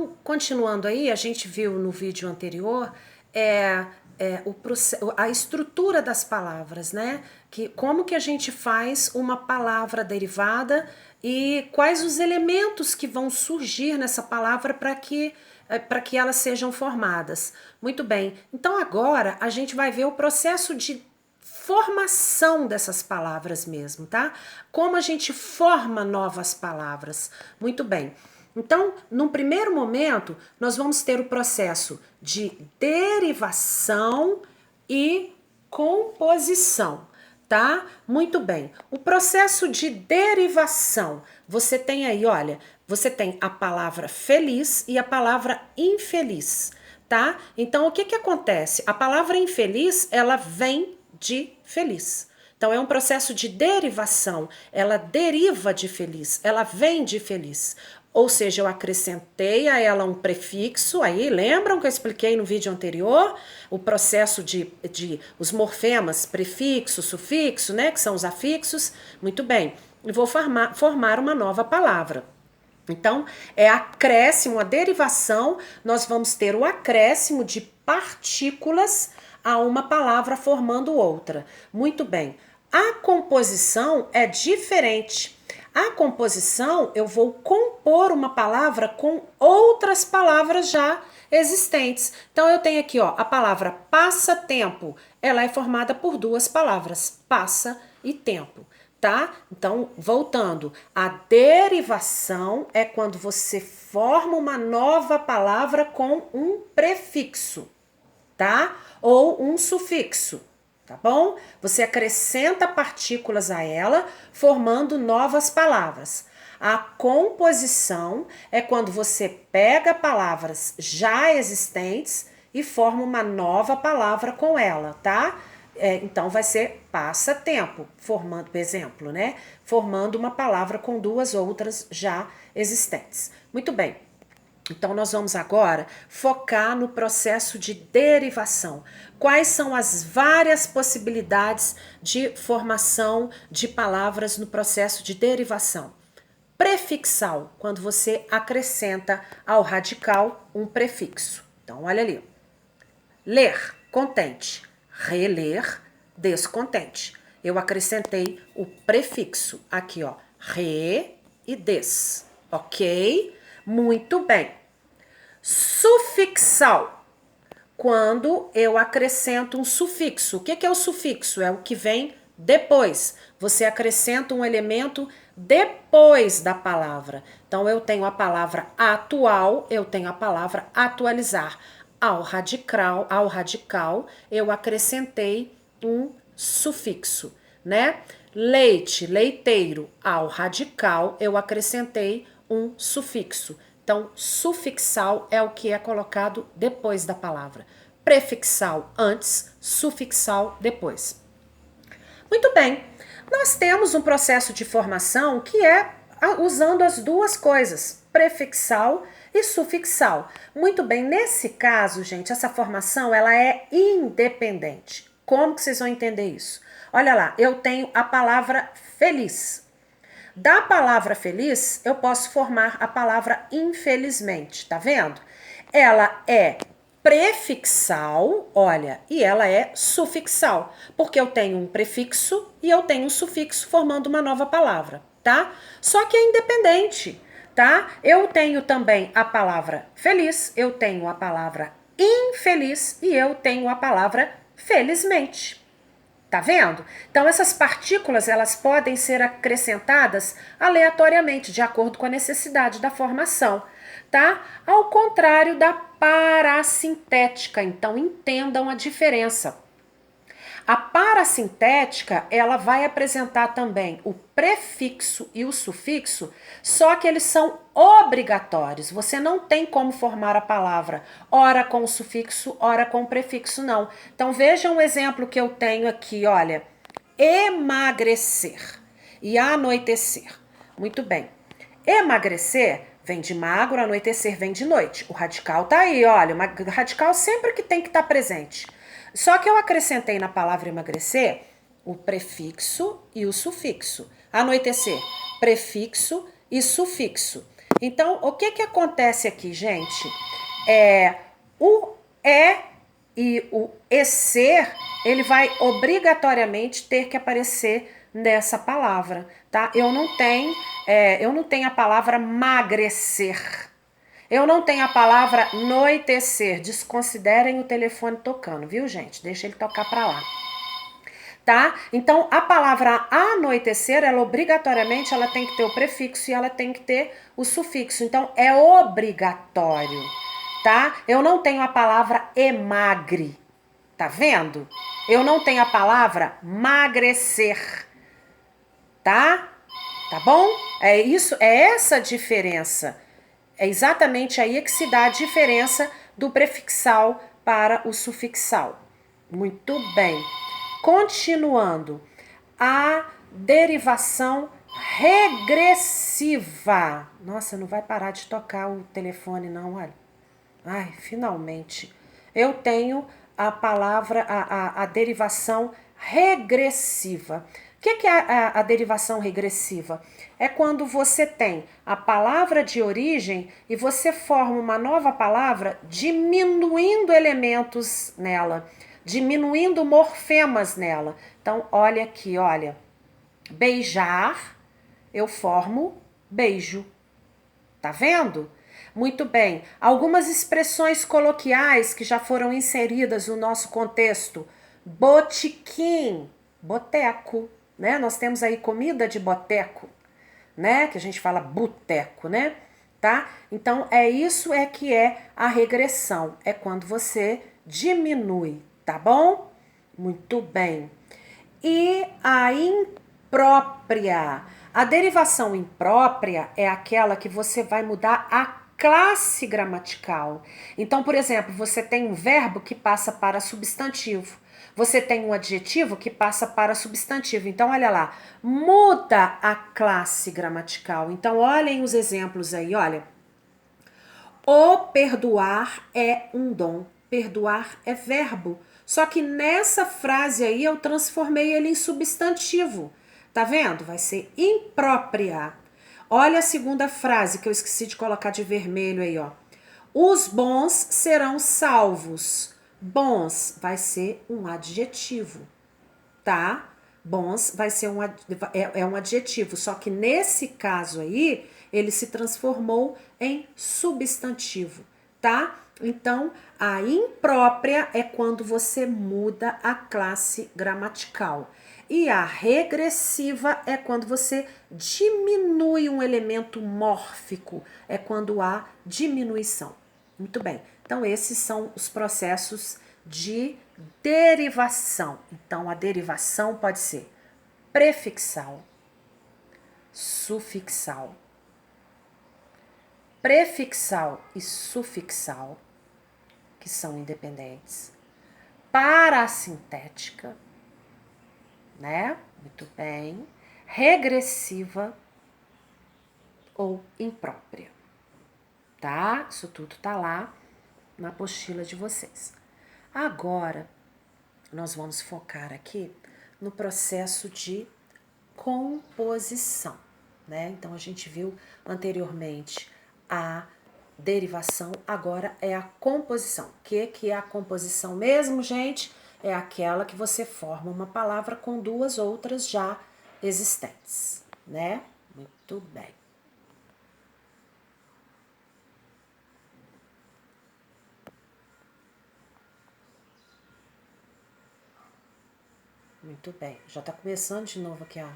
Então, continuando aí, a gente viu no vídeo anterior a estrutura das palavras, né? Como que a gente faz uma palavra derivada e quais os elementos que vão surgir nessa palavra para que elas sejam formadas. Muito bem, então agora a gente vai ver o processo de formação dessas palavras mesmo, tá? Como a gente forma novas palavras. Muito bem. Então, num primeiro momento, nós vamos ter o processo de derivação e composição, tá? Muito bem. O processo de derivação, você tem aí, olha, você tem a palavra feliz e a palavra infeliz, tá? Então, o que acontece? A palavra infeliz, ela vem de feliz. Então, é um processo de derivação, ela deriva de feliz, ela vem de feliz. Ou seja, eu acrescentei a ela um prefixo, aí lembram que eu expliquei no vídeo anterior? O processo de os morfemas, prefixo, sufixo, né? Que são os afixos. Muito bem, e vou formar uma nova palavra. Então, é acréscimo, a derivação, nós vamos ter o acréscimo de partículas a uma palavra formando outra. Muito bem, a composição é diferente. A composição, eu vou compor uma palavra com outras palavras já existentes. Então, eu tenho aqui, ó, a palavra passatempo. Ela é formada por duas palavras, passa e tempo, tá? Então, voltando, a derivação é quando você forma uma nova palavra com um prefixo, tá? Ou um sufixo. Tá bom? Você acrescenta partículas a ela, formando novas palavras. A composição é quando você pega palavras já existentes e forma uma nova palavra com ela, tá? Então vai ser passatempo, formando, por exemplo, né? Formando uma palavra com duas outras já existentes. Muito bem. Então, nós vamos agora focar no processo de derivação. Quais são as várias possibilidades de formação de palavras no processo de derivação? Prefixal, quando você acrescenta ao radical um prefixo. Então, olha ali. Ler, contente. Reler, descontente. Eu acrescentei o prefixo aqui, ó. Re e des. Ok? Muito bem. Sufixal. Quando eu acrescento um sufixo. O que é o sufixo? É o que vem depois. Você acrescenta um elemento depois da palavra. Então, eu tenho a palavra atual, eu tenho a palavra atualizar. Ao radical, eu acrescentei um sufixo, né? Leite, leiteiro. Ao radical, eu acrescentei um sufixo. Então, sufixal é o que é colocado depois da palavra. Prefixal antes, sufixal depois. Muito bem, nós temos um processo de formação que é usando as duas coisas, prefixal e sufixal. Muito bem, nesse caso, gente, essa formação ela é independente. Como que vocês vão entender isso? Olha lá, eu tenho a palavra feliz. Da palavra feliz, eu posso formar a palavra infelizmente, tá vendo? Ela é prefixal, olha, e ela é sufixal, porque eu tenho um prefixo e eu tenho um sufixo formando uma nova palavra, tá? Só que é independente, tá? Eu tenho também a palavra feliz, eu tenho a palavra infeliz e eu tenho a palavra felizmente. Tá vendo? Então, essas partículas, elas podem ser acrescentadas aleatoriamente, de acordo com a necessidade da formação, tá? Ao contrário da parassintética. Então, entendam a diferença. A parassintética, ela vai apresentar também o prefixo e o sufixo, só que eles são obrigatórios. Você não tem como formar a palavra ora com o sufixo, ora com o prefixo, não. Então, veja um exemplo que eu tenho aqui, olha. Emagrecer e anoitecer. Muito bem. Emagrecer vem de magro, anoitecer vem de noite. O radical tá aí, olha. O radical sempre que tem que estar presente. Só que eu acrescentei na palavra emagrecer o prefixo e o sufixo. Anoitecer, prefixo e sufixo. Então, o que acontece aqui, gente? O e o ser, ele vai obrigatoriamente ter que aparecer nessa palavra, tá? Eu não tenho a palavra magrecer. Eu não tenho a palavra anoitecer. Desconsiderem o telefone tocando, viu, gente? Deixa ele tocar pra lá. Tá? Então, a palavra anoitecer, ela obrigatoriamente ela tem que ter o prefixo e ela tem que ter o sufixo. Então, é obrigatório, tá? Eu não tenho a palavra emagre, tá vendo? Eu não tenho a palavra magrecer, tá? Tá bom? É isso, é essa a diferença. É exatamente aí que se dá a diferença do prefixal para o sufixal. Muito bem. Continuando, a derivação regressiva. Nossa, não vai parar de tocar o telefone, não, olha. Ai, finalmente. Eu tenho a palavra, a derivação regressiva. O que é a derivação regressiva? É quando você tem a palavra de origem e você forma uma nova palavra diminuindo elementos nela, diminuindo morfemas nela. Então, olha aqui, olha. Beijar, eu formo beijo. Tá vendo? Muito bem. Algumas expressões coloquiais que já foram inseridas no nosso contexto. Botequim, boteco, né? Nós temos aí comida de boteco, né? Que a gente fala boteco, né? Tá? Então, isso que é a regressão. É quando você diminui, tá bom? Muito bem. E a imprópria. A derivação imprópria é aquela que você vai mudar a classe gramatical. Então, por exemplo, você tem um verbo que passa para substantivo. Você tem um adjetivo que passa para substantivo. Então, olha lá, muda a classe gramatical. Então, olhem os exemplos aí, olha. O perdoar é um dom. Perdoar é verbo. Só que nessa frase aí eu transformei ele em substantivo. Tá vendo? Vai ser imprópria. Olha a segunda frase que eu esqueci de colocar de vermelho aí, ó. Os bons serão salvos. Bons vai ser um adjetivo, tá? Bons vai ser um adjetivo, só que nesse caso aí, ele se transformou em substantivo, tá? Então, a imprópria é quando você muda a classe gramatical. E a regressiva é quando você diminui um elemento mórfico, é quando há diminuição. Muito bem. Então, esses são os processos de derivação. Então, a derivação pode ser prefixal, sufixal, prefixal e sufixal, que são independentes, parassintética, né? Muito bem. Regressiva ou imprópria, tá? Isso tudo tá lá na apostila de vocês. Agora, nós vamos focar aqui no processo de composição, né? Então, a gente viu anteriormente a derivação, agora é a composição. O que é a composição mesmo, gente? É aquela que você forma uma palavra com duas outras já existentes, né? Muito bem. Muito bem. Já tá começando de novo aqui, ó.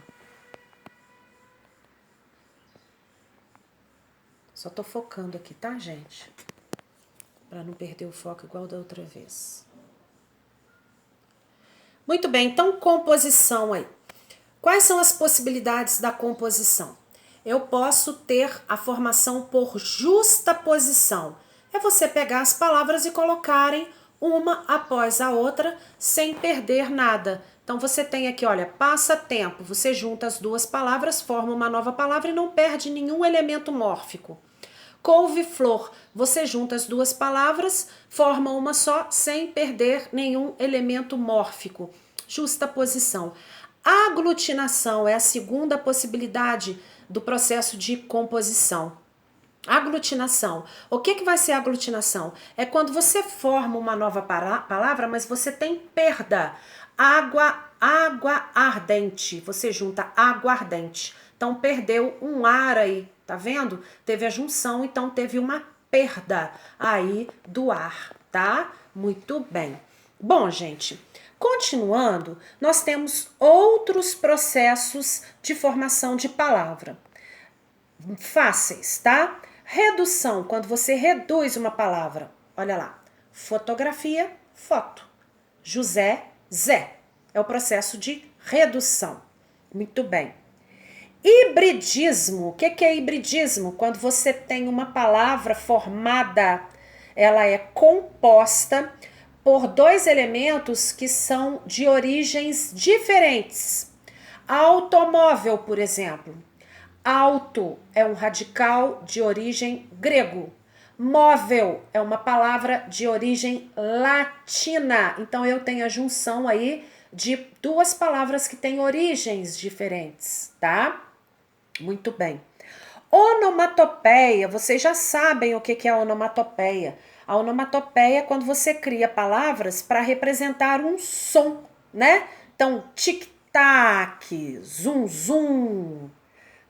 Só tô focando aqui, tá, gente? Para não perder o foco igual da outra vez. Muito bem, então composição aí. Quais são as possibilidades da composição? Eu posso ter a formação por justaposição. É você pegar as palavras e colocarem uma após a outra sem perder nada. Então você tem aqui, olha, passatempo. Você junta as duas palavras, forma uma nova palavra e não perde nenhum elemento mórfico. Couve-flor, você junta as duas palavras, forma uma só, sem perder nenhum elemento mórfico. Justaposição. Aglutinação é a segunda possibilidade do processo de composição. Aglutinação. O que vai ser aglutinação? É quando você forma uma nova palavra, mas você tem perda. Água ardente. Você junta aguardente. Então perdeu um ar aí, tá vendo? Teve a junção, então teve uma perda aí do ar, tá? Muito bem. Bom, gente, continuando, nós temos outros processos de formação de palavra. Fáceis, tá? Redução, quando você reduz uma palavra. Olha lá. Fotografia, foto. José, Zé. É o processo de redução. Muito bem. Hibridismo. O que é hibridismo? Quando você tem uma palavra formada, ela é composta por dois elementos que são de origens diferentes. Automóvel, por exemplo. Auto é um radical de origem grego. Móvel é uma palavra de origem latina. Então eu tenho a junção aí de duas palavras que têm origens diferentes, tá? Muito bem. Onomatopeia, vocês já sabem o que é onomatopeia. A onomatopeia é quando você cria palavras para representar um som, né? Então, tic-tac, zum-zum,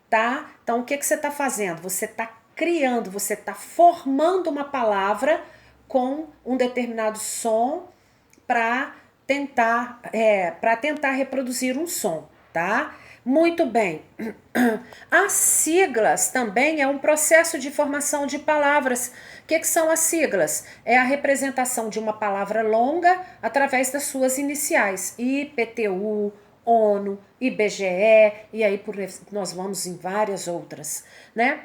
tá? Então, o que você está fazendo? Você está criando, você está formando uma palavra com um determinado som para tentar reproduzir um som, tá? Muito bem. As siglas também é um processo de formação de palavras. O que são as siglas? É a representação de uma palavra longa através das suas iniciais. IPTU, ONU, IBGE, e aí nós vamos em várias outras, né?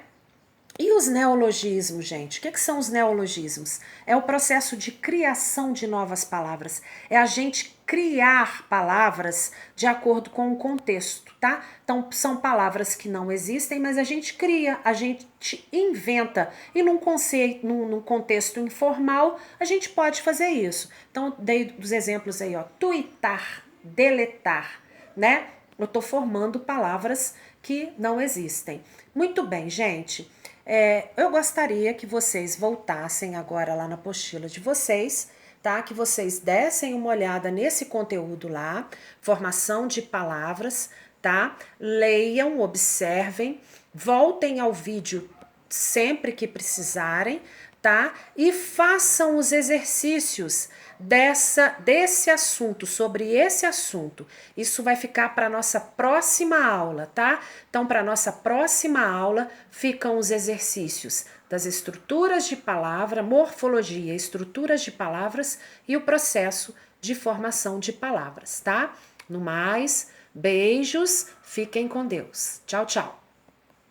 E os neologismos, gente? O que são os neologismos? É o processo de criação de novas palavras. É a gente criar palavras de acordo com o contexto, tá? Então, são palavras que não existem, mas a gente cria, a gente inventa. E num contexto informal, a gente pode fazer isso. Então, dei os exemplos aí, ó. Tuitar, deletar, né? Eu tô formando palavras que não existem. Muito bem, gente. Eu gostaria que vocês voltassem agora lá na apostila de vocês, tá? Que vocês dessem uma olhada nesse conteúdo lá, formação de palavras, tá? Leiam, observem, voltem ao vídeo sempre que precisarem, tá? E façam os exercícios desse assunto, sobre esse assunto. Isso vai ficar para nossa próxima aula, tá? Então, para nossa próxima aula ficam os exercícios das estruturas de palavra, morfologia, estruturas de palavras e o processo de formação de palavras, tá? No mais, beijos, fiquem com Deus. Tchau, tchau.